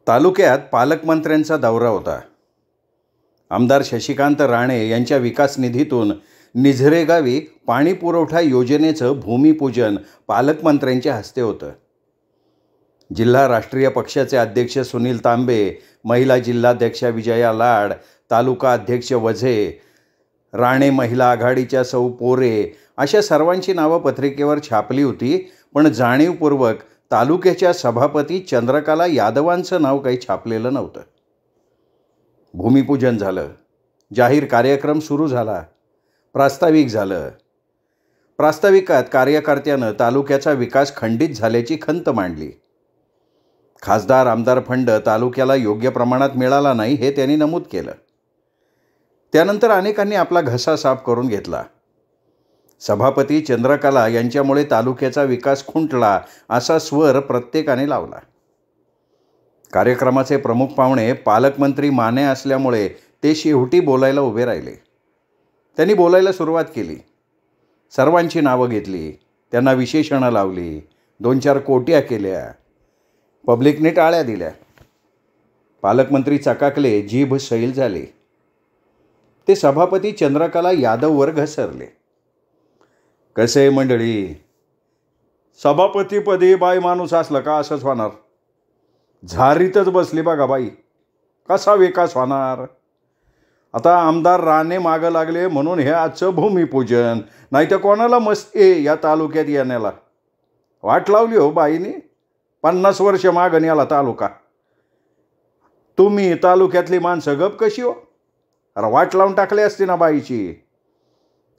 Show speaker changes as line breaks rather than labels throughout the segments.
तालुक्यात पालकमंत्र्यांचा दौरा होता. आमदार शशिकांत राणे यांच्या विकास निधीतून निझरे गावी पाणी पुरवठा योजनेचं भूमिपूजन पालकमंत्र्यांच्या हस्ते होतं. जिल्हा राष्ट्रीय पक्षाचे अध्यक्ष सुनील तांबे, महिला जिल्हाध्यक्षा विजया लाड, तालुका अध्यक्ष वझे, राणे महिला आघाडीच्या सौ पोरे अशा सर्वांची नावं पत्रिकेवर छापली होती. पण जाणीवपूर्वक तालुक्याच्या सभापती चंद्रकला यादवांचं नाव काही छापलेलं नव्हतं. भूमिपूजन झालं, जाहीर कार्यक्रम सुरू झाला, प्रास्ताविक झालं. प्रास्ताविकात कार्यकर्त्यानं तालुक्याचा विकास खंडित झाल्याची खंत मांडली. खासदार आमदार फंड तालुक्याला योग्य प्रमाणात मिळाला नाही हे त्यांनी नमूद केलं. त्यानंतर अनेकांनी आपला घसा साफ करून घेतला. सभापती चंद्रकला यांच्यामुळे तालुक्याचा विकास खुंटला असा स्वर प्रत्येकाने लावला. कार्यक्रमाचे प्रमुख पाहुणे पालकमंत्री माने असल्यामुळे ते शेवटी बोलायला उभे राहिले. त्यांनी बोलायला सुरुवात केली. सर्वांची नावं घेतली, त्यांना विशेषणं लावली, 2-4 कोट्या केल्या, पब्लिकने टाळ्या दिल्या. पालकमंत्री चकाकले, जीभ सैल झाली. ते सभापती चंद्रकला यादववर घसरले. कसे मंडळी, सभापतीपदी बाई माणूस असलं का असंच होणार? झारीतच बसली बघा बाई, कसा विकास होणार? आता आमदार राणे मागं लागले म्हणून हे आजचं भूमिपूजन, नाही तर कोणाला मस्ती या तालुक्यात येण्याला. वाट लावली हो बाईने, 50 वर्ष मागं याला तालुका. तुम्ही तालुक्यातली माणसं गप कशी हो? अरे वाट लावून टाकली असती ना बाईची.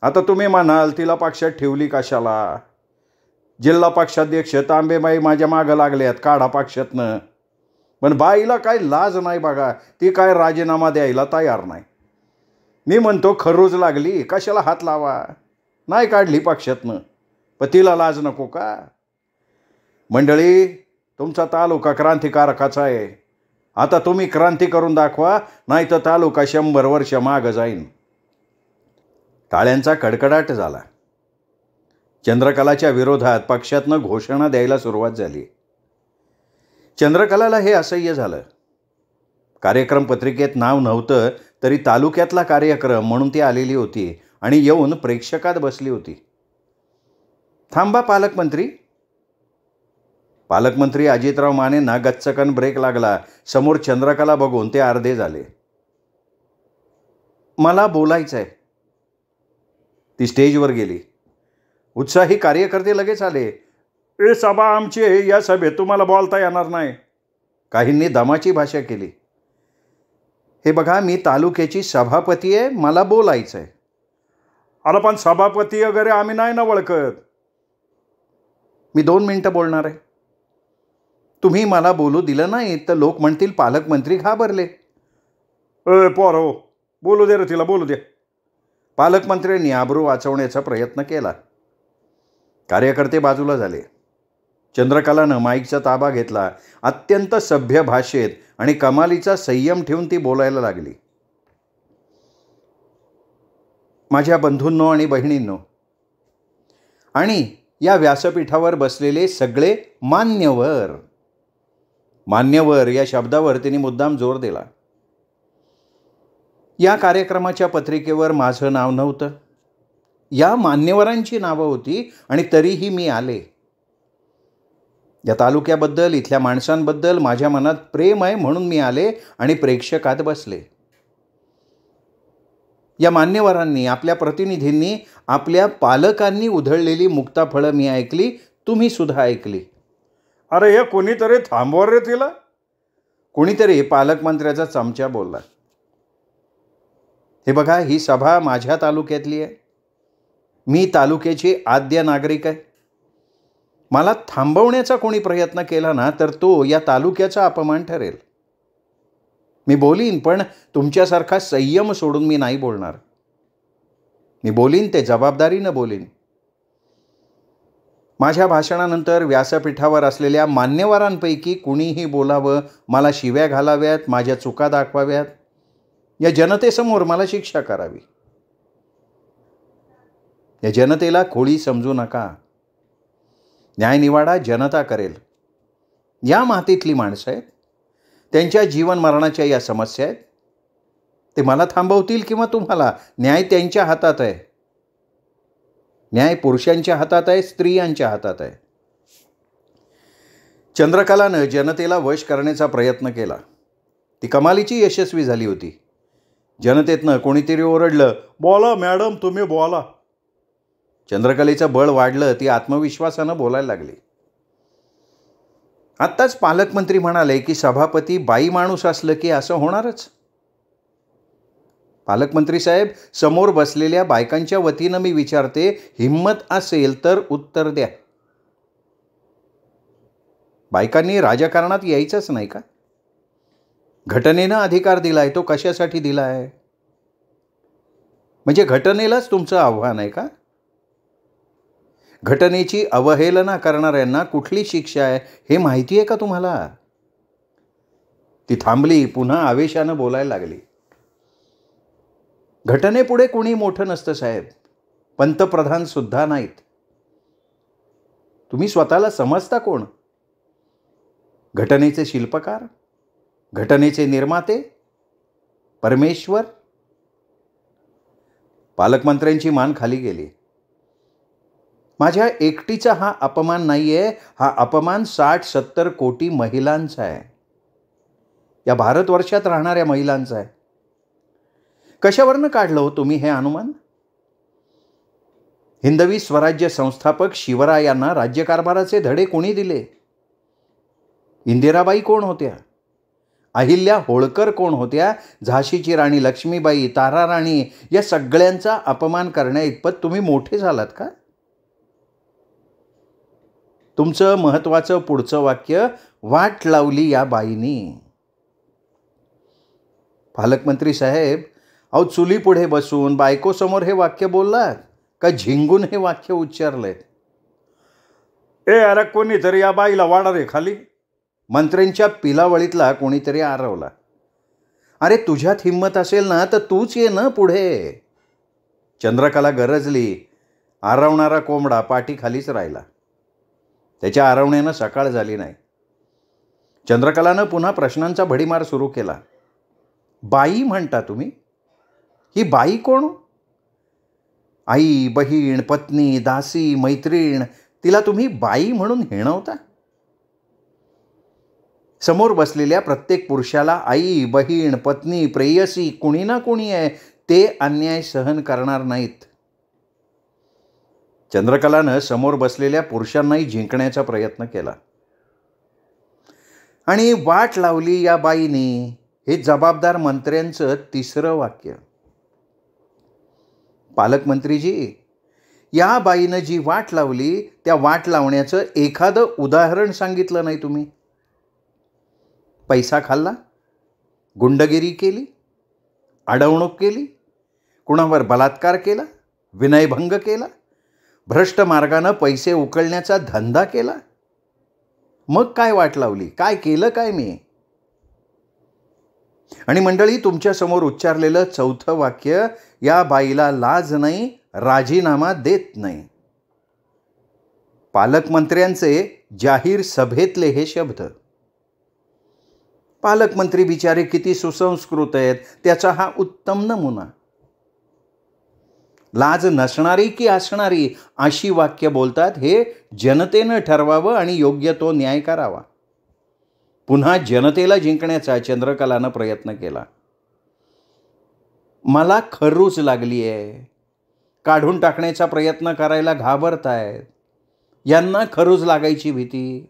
आता तुम्ही म्हणाल तिला पक्षात ठेवली कशाला? जिल्हा पक्षाध्यक्ष तांबेबाई माझ्या मागं लागल्यात, काढा पक्षातनं. पण बाईला काय लाज नाही बघा, ती काय राजीनामा द्यायला तयार नाही. मी म्हणतो खरोज लागली कशाला हात लावा, नाही काढली पक्षातनं, पण तिला लाज नको का? मंडळी, तुमचा तालुका क्रांतिकारकाचा आहे. आता तुम्ही क्रांती करून दाखवा, नाही तर तालुका 100 वर्ष मागं जाईन. टाळ्यांचा कडकडाट झाला. चंद्रकलाच्या विरोधात पक्षातनं घोषणा द्यायला सुरुवात झाली. चंद्रकलाला हे असह्य झालं. कार्यक्रम पत्रिकेत नाव नव्हतं तरी तालुक्यातला कार्यक्रम म्हणून ती आलेली होती आणि येऊन प्रेक्षकात बसली होती. थांबा पालकमंत्री. पालकमंत्री अजितराव मानेंना गच्चकन ब्रेक लागला. समोर चंद्रकला बघून ते अर्धे झाले. मला बोलायचं आहे. ती स्टेजवर गेली. उत्साही कार्यकर्ते लगेच आले. ए सभा आमची आहे, या सभेत तुम्हाला बोलता येणार नाही. काहींनी दमाची भाषा केली. हे बघा, मी तालुक्याची सभापती आहे, मला बोलायचं आहे. अरे पण सभापती वगैरे आम्ही नाही ना ओळखत. मी 2 मिनटं बोलणार आहे. तुम्ही मला बोलू दिलं नाही तर लोक म्हणतील पालकमंत्री घाबरले. पोरो, बोलू दे रे तिला, बोलू दे. पालकमंत्र्यांनी आबरू वाचवण्याचा प्रयत्न केला. कार्यकर्ते बाजूला झाले. चंद्रकलानं माईकचा ताबा घेतला. अत्यंत सभ्य भाषेत आणि कमालीचा संयम ठेवून ती बोलायला लागली. माझ्या बंधूंनो आणि बहिणींनो आणि या व्यासपीठावर बसलेले सगळे मान्यवर. मान्यवर या शब्दावर तिने मुद्दाम जोर दिला. या कार्यक्रमाच्या पत्रिकेवर माझं नाव नव्हतं. या मान्यवरांची नावं होती आणि तरीही मी आले. या तालुक्याबद्दल, इथल्या माणसांबद्दल माझ्या मनात प्रेम आहे म्हणून मी आले आणि प्रेक्षकात बसले. या मान्यवरांनी, आपल्या प्रतिनिधींनी, आपल्या पालकांनी उधळलेली मुक्ताफळं मी ऐकली, तुम्ही सुद्धा ऐकली. अरे हे कोणीतरी थांबव रे तिला. कोणीतरी पालकमंत्र्याचा चमचा बोलला. हे बघा, ही सभा माझ्या तालुक्यातली आहे. मी तालुक्याची आद्य नागरिक आहे. मला थांबवण्याचा कोणी प्रयत्न केला ना तर तो या तालुक्याचा अपमान ठरेल. मी बोलीन, पण तुमच्यासारखा संयम सोडून मी नाही बोलणार. मी बोलीन ते जबाबदारीनं बोलीन. माझ्या भाषणानंतर व्यासपीठावर असलेल्या मान्यवरांपैकी कुणीही बोलावं, मला शिव्या घालाव्यात, माझ्या चुका दाखवाव्यात, या जनतेसमोर मला शिक्षा करावी. या जनतेला खोळी समजू नका. न्यायनिवाडा जनता करेल. या मातीतली माणसं आहेत. त्यांच्या जीवन मरणाच्या या समस्या आहेत. ते मला थांबवतील किंवा तुम्हाला. न्याय त्यांच्या हातात आहे. न्याय पुरुषांच्या हातात आहे, स्त्रियांच्या हातात आहे. चंद्रकलानं जनतेला वश करण्याचा प्रयत्न केला. ती कमालीची यशस्वी झाली होती. जनतेतनं कोणीतरी ओरडलं, बोला मॅडम, तुम्ही बोला. चंद्रकलेचं बळ वाढलं. ती आत्मविश्वासानं बोलायला लागली. आत्ताच पालकमंत्री म्हणाले की सभापती बाई माणूस असलं की असं होणारच. पालकमंत्री साहेब, समोर बसलेल्या बायकांच्या वतीनं मी विचारते, हिम्मत असेल तर उत्तर द्या. बायकांनी राजकारणात यायचंच नाही का? घटनेनं अधिकार दिलाय, तो कशासाठी दिलाय? म्हणजे घटनेलाच तुमचं आव्हान आहे का? घटनेची अवहेलना करणाऱ्यांना कुठली शिक्षा आहे हे माहिती आहे का तुम्हाला? ती थांबली. पुन्हा आवेशानं बोलायला लागली. घटनेपुढे कोणी मोठं नसतं साहेब. पंतप्रधान सुद्धा नाहीत. तुम्ही स्वतःला समजता कोण? घटनेचे शिल्पकार, घटनेचे निर्माते, परमेश्वर. पालकमंत्र्यांची मान खाली गेली. माझ्या एकटीचा हा अपमान नाहीये, हा अपमान 60-70 कोटी महिलांचा आहे. या भारतवर्षात राहणाऱ्या महिलांचा आहे. कशावरनं काढलं हो तुम्ही हे अनुमान? हिंदवी स्वराज्य संस्थापक शिवरायांना राज्यकारभाराचे धडे कोणी दिले? इंदिराबाई कोण होत्या? अहिल्या होळकर कोण होत्या? झाशीची राणी लक्ष्मीबाई, ताराराणी, या सगळ्यांचा अपमान करण्याइतपत तुम्ही मोठे झालात का? तुमचं महत्वाचं पुढचं वाक्य, वाट लावली या बाईनी. पालकमंत्री साहेब, अहो चुलीपुढे बसून बायकोसमोर हे वाक्य बोललात का झिंगून हे वाक्य उच्चारलंय? अरे कोणीतरी या बाईला वाढा रे खाली. मंत्र्यांच्या पिलावळीतला कोणीतरी आरवला. अरे तुझ्यात हिंमत असेल ना तर तूच ये ना पुढे. चंद्रकला गरजली. आरवणारा कोंबडा पाठी खालीच राहिला. त्याच्या आरवण्यानं सकाळ झाली नाही. चंद्रकलानं पुन्हा प्रश्नांचा भडीमार सुरू केला. बाई म्हणता तुम्ही? ही बाई कोण? आई, बहीण, पत्नी, दासी, मैत्रीण, तिला तुम्ही बाई म्हणून हिणवता? समोर बसलेल्या प्रत्येक पुरुषाला आई, बहीण, पत्नी, प्रेयसी कुणी ना कुणी आहे. ते अन्याय सहन करणार नाहीत. चंद्रकलानं समोर बसलेल्या पुरुषांनाही जिंकण्याचा प्रयत्न केला. आणि वाट लावली या बाईनी, हे जबाबदार मंत्र्यांचं तिसरं वाक्य. पालकमंत्रीजी, या बाईनं जी वाट लावली त्या वाट लावण्याचं एखादं उदाहरण सांगितलं नाही तुम्ही. पैसा खाल्ला, गुंडगिरी केली, अडवणूक केली, कुणावर बलात्कार केला, विनयभंग केला, भ्रष्ट मार्गानं पैसे उकळण्याचा धंदा केला. मग काय वाट लावली? काय केलं काय मी? आणि मंडळी, तुमच्यासमोर उच्चारलेलं चौथं वाक्य, या बाईला लाज नाही, राजीनामा देत नाही. पालकमंत्र्यांचे जाहीर सभेतले हे शब्द. पालकमंत्री बिचारे किती सुसंस्कृत आहेत त्याचा हा उत्तम नमुना. लाज नसणारी की असणारी अशी वाक्य बोलतात हे जनतेनं ठरवावं आणि योग्य तो न्याय करावा. पुन्हा जनतेला जिंकण्याचा चंद्रकलानं प्रयत्न केला. मला खरूच लागली आहे. काढून टाकण्याचा प्रयत्न करायला घाबरतायत. यांना खरूज लागायची भीती.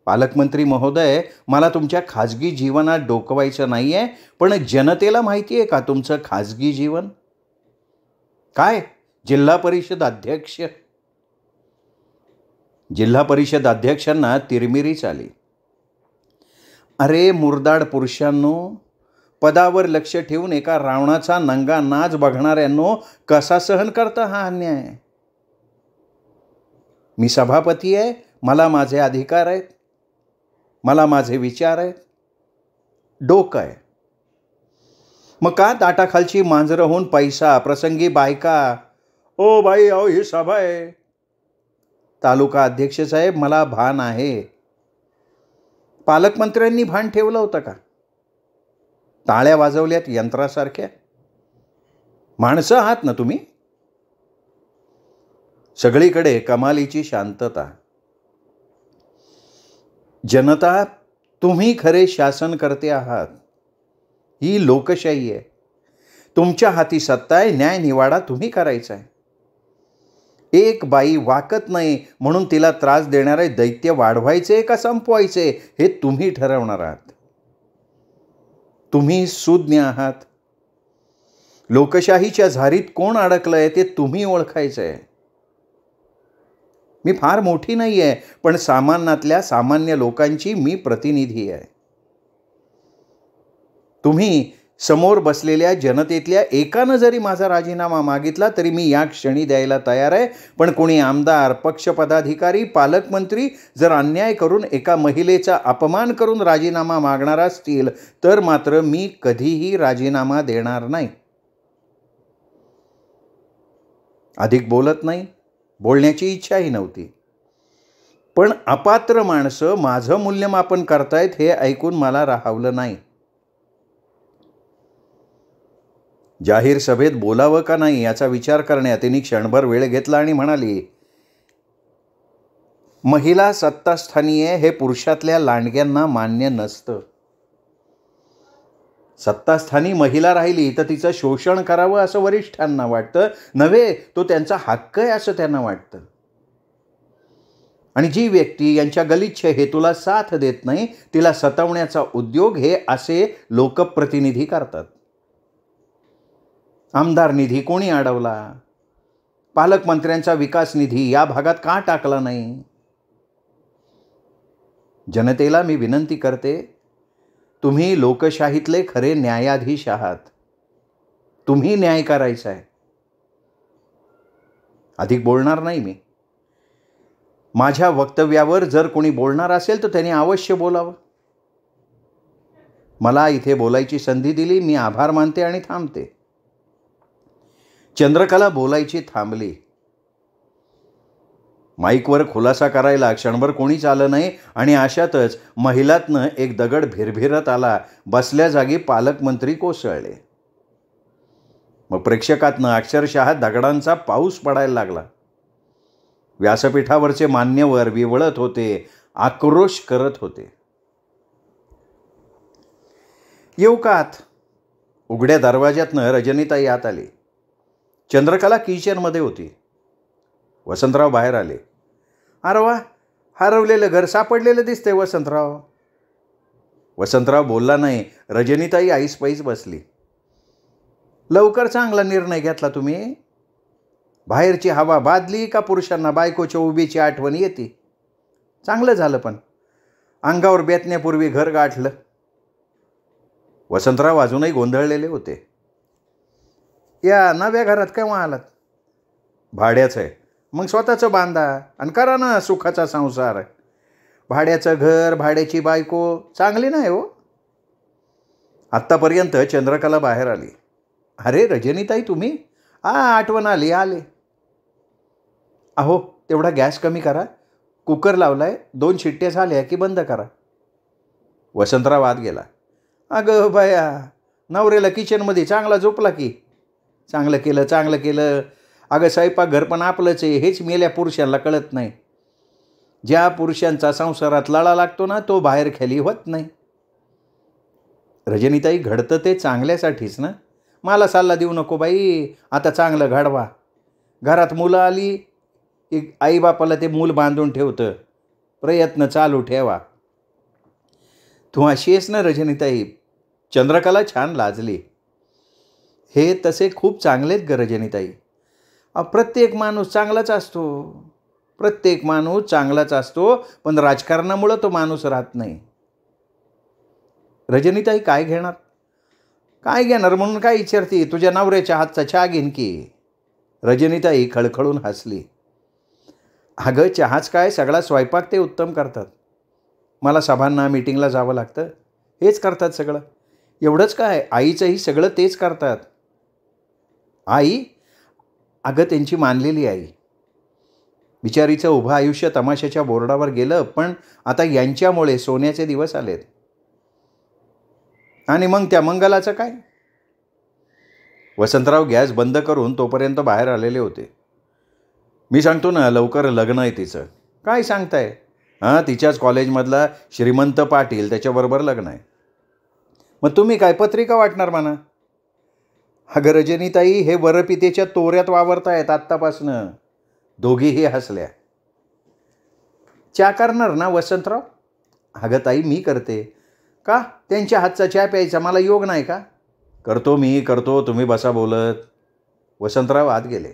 पालकमंत्री महोदय, मला तुमच्या खाजगी जीवनात डोकवायचं नाही आहे, पण जनतेला माहिती आहे का तुमचं खाजगी जीवन काय? जिल्हा परिषद अध्यक्ष. जिल्हा परिषद अध्यक्षांना तिरमिरीच आली. अरे मुरदाड पुरुषांनो, पदावर लक्ष ठेवून एका रावणाचा नंगा नाच बघणाऱ्यांनो, कसा सहन करता हा अन्याय? मी सभापती आहे, मला माझे अधिकार आहेत, मला माझे विचार आहेत, डोकं आहे. मग का ताटाखालची मांजरं होऊन पैसा, प्रसंगी बायका? ओ बाई, अहो ही सभा आहे. तालुका अध्यक्ष साहेब, मला भान आहे. पालकमंत्र्यांनी भान ठेवलं होतं का? टाळ्या वाजवल्यात यंत्रासारख्या. माणसं आहात ना तुम्ही? सगळीकडे कमालीची शांतता. जनता, तुम्ही खरे शासनकर्ते आहात. ही लोकशाही आहे. तुमच्या हाती सत्ता आहे. न्याय निवाडा तुम्ही करायचा आहे. एक बाई वाकत नाही म्हणून तिला त्रास देणारे दैत्य वाढवायचे का संपवायचे हे तुम्ही ठरवणार आहात. तुम्ही सुज्ञ आहात. लोकशाहीच्या झारीत कोण अडकलंय ते तुम्ही ओळखायचं आहे. मी फार मोठी नाही आहे, पण सामान्यातल्या सामान्य लोकांची मी प्रतिनिधी आहे. तुम्ही समोर बसलेल्या जनतेतल्या एकानं जरी माझा राजीनामा मागितला तरी मी या क्षणी द्यायला तयार आहे. पण कोणी आमदार, पक्षपदाधिकारी, पालकमंत्री जर अन्याय करून एका महिलेचा अपमान करून राजीनामा मागणार असतील तर मात्र मी कधीही राजीनामा देणार नाही. अधिक बोलत नाही. बोलण्याची इच्छाही नव्हती. पण अपात्र माणसं माझं मूल्यमापन करतायत हे ऐकून मला राहावलं नाही. जाहीर सभेत बोलावं का नाही याचा विचार करण्यात तिने क्षणभर वेळ घेतला आणि म्हणाली, महिला सत्तास्थानी आहे हे पुरुषातल्या लांडग्यांना मान्य नसतं. सत्तास्थानी महिला राहिली तर तिचं शोषण करावं असं वरिष्ठांना वाटतं. नव्हे, तो त्यांचा हक्क आहे असं त्यांना वाटतं. आणि जी व्यक्ती यांच्या गलिच्छ हेतूला साथ देत नाही तिला सतवण्याचा उद्योग हे असे लोकप्रतिनिधी करतात. आमदार निधी कोणी अडवला? पालकमंत्र्यांचा विकास निधी या भागात का टाकला नाही? जनतेला मी विनंती करते, तुम्ही लोकशाहीतले खरे न्यायाधीश आहात. तुम्ही न्याय करायचा आहे. अधिक बोलणार नाही मी. माझ्या वक्तव्यावर जर कोणी बोलणार असेल तर त्यांनी अवश्य बोलावं. मला इथे बोलायची संधी दिली, मी आभार मानते आणि थांबते. चंद्रकला बोलायची थांबली. माईकवर खुलासा करायला क्षणभर कोणीच आलं नाही आणि अशातच महिलातनं एक दगड भिरभिरत आला. बसल्या जागी पालकमंत्री कोसळले. मग प्रेक्षकातनं अक्षरशः दगडांचा पाऊस पडायला लागला. व्यासपीठावरचे मान्यवर विवळत होते, आक्रोश करत होते. येऊ का आत? उघड्या दरवाज्यातनं रजनीताई आत आली. चंद्रकला किचनमध्ये होती. वसंतराव बाहेर आले. अरे वा, हरवलेलं घर सापडलेलं दिसतंय वसंतराव. वसंतराव बोलला नाही. रजनीताई ऐसपैस बसली. लवकर चांगला निर्णय घेतला तुम्ही. बाहेरची हवा बादली का पुरुषांना बायकोच्या उभीची आठवण येते? चांगलं झालं, पण अंगावर बेतण्यापूर्वी घर गाठलं. वसंतराव अजूनही गोंधळलेले होते. या नव्या घरात केव्हा आलात? भाड्याचं आहे. मग स्वतःचं बांधा आणि करा ना सुखाचा संसार. भाड्याचं घर, भाड्याची बायको चांगली नाही हो. आत्तापर्यंत चंद्रकला बाहेर आली. अरे रजनीताई तुम्ही? आठवण आली, आले. अहो तेवढा गॅस कमी करा. कुकर लावलाय, 2 शिट्ट्या झाल्या की बंद करा. वसंतराव आत गेला. अगं बाया, नवऱ्याला किचनमध्ये चांगला झोपला की. चांगलं केलं, चांगलं केलं. अगं स्वयंपाकघर पण आपलंच आहे हेच मेल्या पुरुषांना कळत नाही. ज्या पुरुषांचा संसारात लळा लागतो ना तो बाहेर खाली होत नाही. रजनीताई, घडतं ते चांगल्यासाठीच ना. मला सल्ला देऊ नको बाई. आता चांगलं घडवा. घरात मुलं आली की आईबापाला ते मूल बांधून ठेवतं. प्रयत्न चालू ठेवा. तू अशी आहेस ना रजनीताई? चंद्रकला छान लाजली. हे तसे खूप चांगलेत ग रजनीताई. प्रत्येक माणूस चांगलाच असतो. प्रत्येक माणूस चांगलाच असतो, पण राजकारणामुळं तो माणूस राहत नाही. रजनीताई काय घेणार? काय घेणार म्हणून काय विचारती? तुझ्या नवऱ्याच्या हातचा चहा घेईन की. रजनीताई खळखळून हसली. अगं चहाच काय, सगळा स्वयंपाक ते उत्तम करतात. मला सभांना मीटिंगला जावं लागतं, हेच करतात सगळं. एवढंच काय, आईचंही सगळं तेच करतात. आई? अगं त्यांची मानलेली आई. बिचारीचं उभं आयुष्य तमाशाच्या बोर्डावर गेलं, पण आता यांच्यामुळे सोन्याचे दिवस आलेत. आणि मग त्या मंगलाचं काय? वसंतराव गॅस बंद करून तोपर्यंत बाहेर आलेले होते. मी सांगतो ना, लवकर लग्न आहे तिचं. काय सांगताय? हां, तिच्याच कॉलेजमधला श्रीमंत पाटील, त्याच्याबरोबर लग्न आहे. मग तुम्ही काय पत्रिका वाटणार म्हणा? अगं रजनीताई, हे वरपितेच्या तोऱ्यात वावरतायत आत्तापासनं. दोघीही हसल्या. चहा करणार ना वसंतराव? अगं ताई, मी करते. का? त्यांच्या हातचा चहा प्यायचा मला योग नाही का? करतो, मी करतो, तुम्ही बसा बोलत. वसंतराव आत गेले.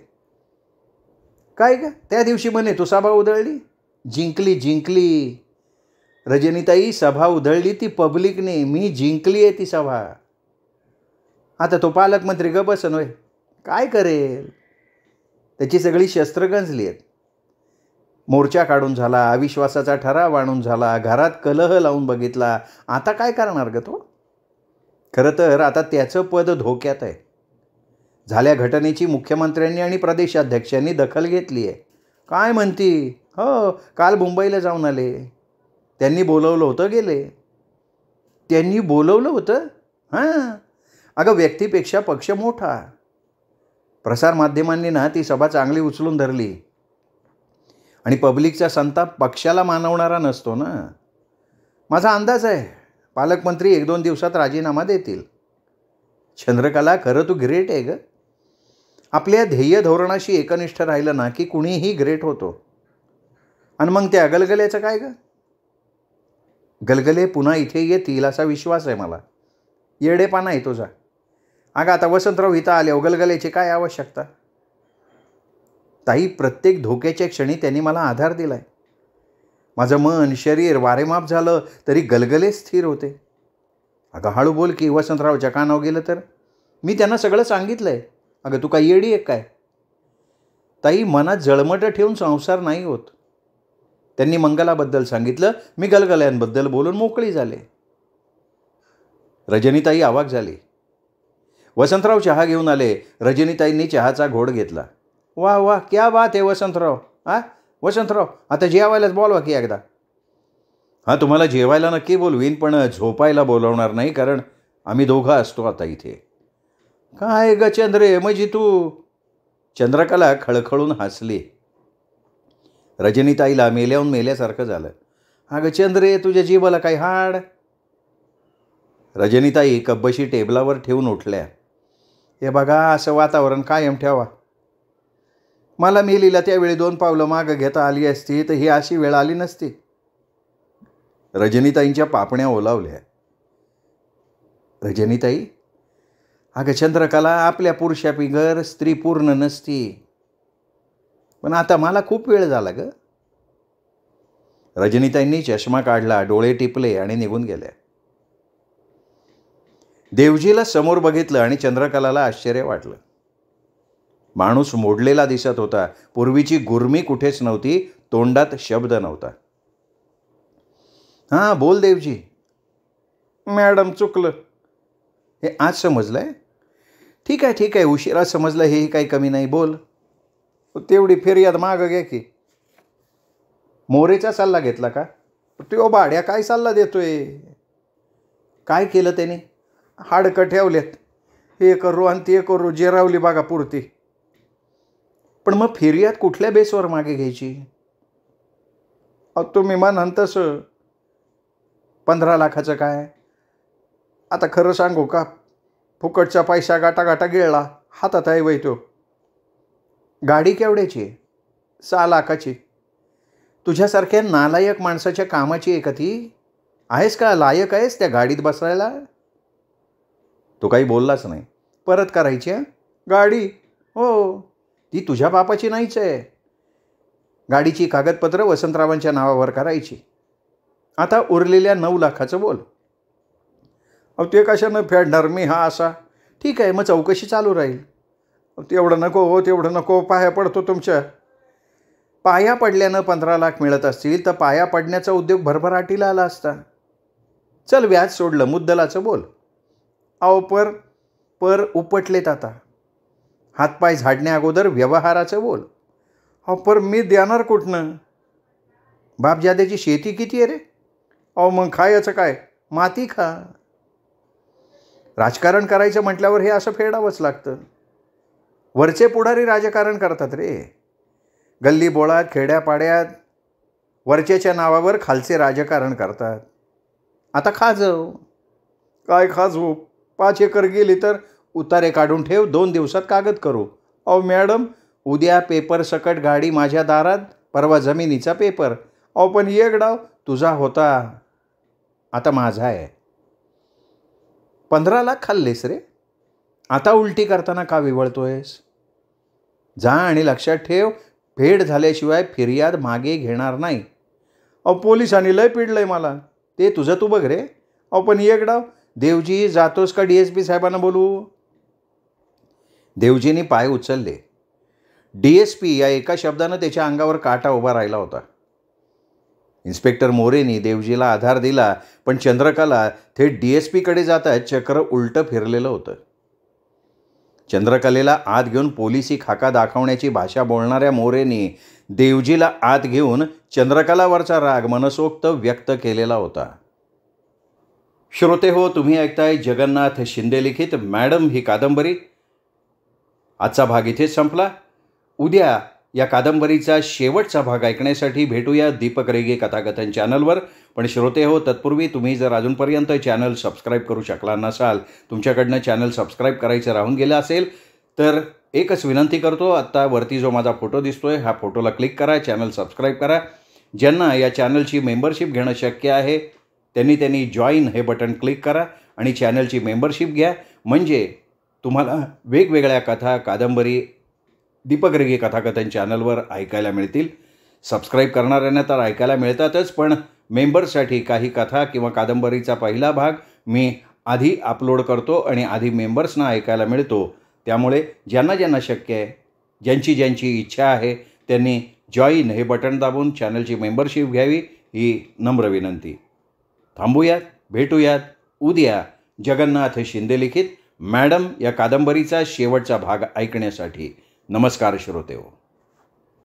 काय का त्या दिवशी म्हणे तू सभा उधळली? जिंकली. रजनीताई, सभा उधळली ती पब्लिकने, मी जिंकली आहे ती सभा. आता तो पालकमंत्री ग बसन होय, काय करेल? त्याची सगळी शस्त्र गंजली आहेत. मोर्चा काढून झाला, अविश्वासाचा ठराव आणून झाला, घरात कलह लावून बघितला. आता काय करणार ग तो? खरं तर आता त्याचं पद धोक्यात आहे. झाल्या घटनेची मुख्यमंत्र्यांनी आणि प्रदेशाध्यक्षांनी दखल घेतली आहे. काय म्हणती? हो, काल मुंबईला जाऊन आले. त्यांनी बोलवलं होतं, गेले. त्यांनी बोलवलं होतं? हां. अगं, व्यक्तीपेक्षा पक्ष मोठा. प्रसारमाध्यमांनी ना ती सभा चांगली उचलून धरली. आणि पब्लिकचा संताप पक्षाला मानवणारा नसतो ना. माझा अंदाज आहे पालकमंत्री 1-2 दिवसात राजीनामा देतील. चंद्रकला, खरं तू ग्रेट आहे ग. आपल्या ध्येय धोरणाशी एकनिष्ठ राहिलं ना की कुणीही ग्रेट होतो. आणि मग त्या गलगल्याचं काय ग? गलगले पुन्हा इथे येतील असा विश्वास आहे मला. येडेपणा आहे तुझा. अगं, आता वसंतराव इथं आले, गलगल्याची काय आवश्यकता? ताई, प्रत्येक धोक्याच्या क्षणी त्यांनी मला आधार दिलाय. माझं मन शरीर वारेमाप झालं तरी गलगले स्थिर होते. अगं हळू बोल की, वसंतरावच्या कानावर गेलं तर. मी त्यांना सगळं सांगितलंय. अगं तू काय येडी आहे काय? ताई, मनात जळमटं ठेवून संसार नाही होत. त्यांनी मंगलाबद्दल सांगितलं, मी गलगल्यांबद्दल बोलून मोकळी झाले. रजनीताई अवाक झाली. वसंतराव चहा घेऊन आले. रजनीताईंनी चहाचा घोट घेतला. वाह वाह, क्या बात आहे वसंतराव. वसंतराव, आता जेवायलाच बोलवा की एकदा. हां, तुम्हाला जेवायला नक्की बोलवीन, पण झोपायला बोलवणार नाही, कारण आम्ही दोघं असतो आता इथे. काय ग चंद्रे, म्हणजे तू? चंद्रकला खळखळून हसली. रजनीताईला मेल्याहून मेल्यासारखं झालं. अगं चंद्रे, तुझ्या जीवाला काही हाड? रजनीताई कब्बशी टेबलावर ठेवून उठल्या. हे बघा, असं वातावरण कायम ठेवा. मला मेलीला त्यावेळी 2 पावलं मागं घेता आली असती तर ही अशी वेळ आली नसती. रजनीताईंच्या पापण्या ओलावल्या. रजनीताई, अगं चंद्रकला, आपल्या पुरुषापिगर स्त्री पूर्ण नसती. पण आता मला खूप वेळ झाला ग. रजनीताईंनी चष्मा काढला, डोळे टिपले आणि निघून गेल्या. देवजीला समोर बघितलं आणि चंद्रकलाला आश्चर्य वाटलं. माणूस मोडलेला दिसत होता. पूर्वीची गुरमी कुठेच नव्हती, तोंडात शब्द नव्हता. हां, बोल देवजी. मॅडम, चुकलं. हे आज समजलंय? ठीक आहे, उशिरा समजलं, हेही काही कमी नाही. बोल. तेवढी फिर्याद मागं घ्या की. मोरेचा सल्ला घेतला का? तो भाड्या काय सल्ला देतोय? काय केलं त्याने? हाडकं ठेवलेत. हे करू आणि ते करू, जिरावली बघा पुरती. पण मग फिर्याद कुठल्या बेसवर मागे घ्यायची? तुम्ही म्हणाल तसं. 15 लाखाचं काय? आता खरं सांगू का, फुकटचा पैसा गाटा गिळला, हातात आहे वय तो. गाडी केवढ्याची आहे? 6 लाखाची. तुझ्यासारख्या नालायक माणसाच्या कामाची आहे का ती? आहेस का, लायक आहेस त्या गाडीत बसायला? तो काही बोललाच नाही. परत करायची गाडी? हो, ती तुझ्या बापाची नाहीच आहे. गाडीची कागदपत्र वसंतरावांच्या नावावर करायची. आता उरलेल्या 9 लाखाचं बोल. ते कशानं फेडणार मी हा असा? ठीक आहे, मग चौकशी चालू राहील. तेवढं नको, पाया पडतो तुमच्या. पाया पडल्यानं 15 लाख मिळत असतील तर पाया पडण्याचा उद्योग भरभराटीला आला असता. चल, व्याज सोडलं, मुद्दलाचं बोल. पर उपटलेत आता. हातपाय झाडण्या अगोदर व्यवहाराचं बोल. अहो पर मी देणार कुठनं? बापजाद्याची शेती किती आहे रे? अहो मग खायचं काय? माती खा. राजकारण करायचं म्हटल्यावर हे असं फेडावंच लागतं. वरचे पुढारी राजकारण करतात रे. गल्ली बोळात खेड्यापाड्यात वरच्याच्या नावावर खालचे राजकारण करतात. आता खाजव. काय खाजवू? 5 एकर गेली तर उतारे काढून ठेव, 2 दिवसात कागद करू. अहो मॅडम, उद्या पेपर सकट गाडी माझ्या दारात, परवा जमिनीचा पेपर. अहो पण एक डाव तुझा होता, आता माझा आहे. 15 लाख खाल्लेस रे, आता उलटी करताना का विवळतोयस? जा आणि लक्षात ठेव, फेड झाल्याशिवाय फिर्याद मागे घेणार नाही. अहो पोलिसांनी लय पिडलंय मला. ते तुझं तू बघ रे. अहो पण एक डाव. देवजी जातोस का DSP साहेबांना बोलू? देवजींनी पाय उचलले. DSP या एका शब्दानं त्याच्या अंगावर काटा उभा राहिला होता. इन्स्पेक्टर मोरेनी देवजीला आधार दिला, पण चंद्रकला थेट DSPकडे जाता चक्र उलटं फिरलेलं होतं. चंद्रकलेला आत घेऊन पोलिसी खाका दाखवण्याची भाषा बोलणाऱ्या मोरेनी देवजीला आत घेऊन चंद्रकलावरचा राग मनसोक्त व्यक्त केलेला होता. श्रोते हो, तुम्ही ऐकताय जगन्नाथ शिंदे लिखित मॅडम ही कादंबरी. आजचा भाग इथेच संपला. उद्या या कादंबरीचा शेवटचा भाग ऐकण्यासाठी भेटूया दीपक रेगे कथाकथन चॅनलवर. पण श्रोते हो, तत्पूर्वी तुम्ही जर अजूनपर्यंत चॅनल सबस्क्राईब करू शकला नसाल, तुमच्याकडनं चॅनल सबस्क्राईब करायचं राहून गेलं असेल, तर एकच विनंती करतो. आत्ता वरती जो माझा फोटो दिसतोय, हा फोटोला क्लिक करा, चॅनल सबस्क्राईब करा. ज्यांना या चॅनलची मेंबरशिप घेणं शक्य आहे त्यांनी जॉईन हे बटन क्लिक करा आणि चॅनलची मेंबरशिप घ्या. म्हणजे तुम्हाला वेगवेगळ्या कथा, कादंबरी दीपक रेगे कथाकथन चॅनलवर ऐकायला मिळतील. सबस्क्राईब करणाऱ्यांना तर ऐकायला मिळतातच, पण मेंबर्ससाठी काही कथा किंवा कादंबरीचा पहिला भाग मी आधी अपलोड करतो आणि आधी मेंबर्सना ऐकायला मिळतो. त्यामुळे ज्यांना शक्य आहे, ज्यांची इच्छा आहे, त्यांनी जॉईन हे बटन दाबून चॅनलची मेंबरशिप घ्यावी, ही नम्र विनंती. थांबूयात, भेटूयात उद्या जगन्नाथ शिंदे लिखित मॅडम या कादंबरीचा शेवटचा भाग ऐकण्यासाठी. नमस्कार श्रोतेहो.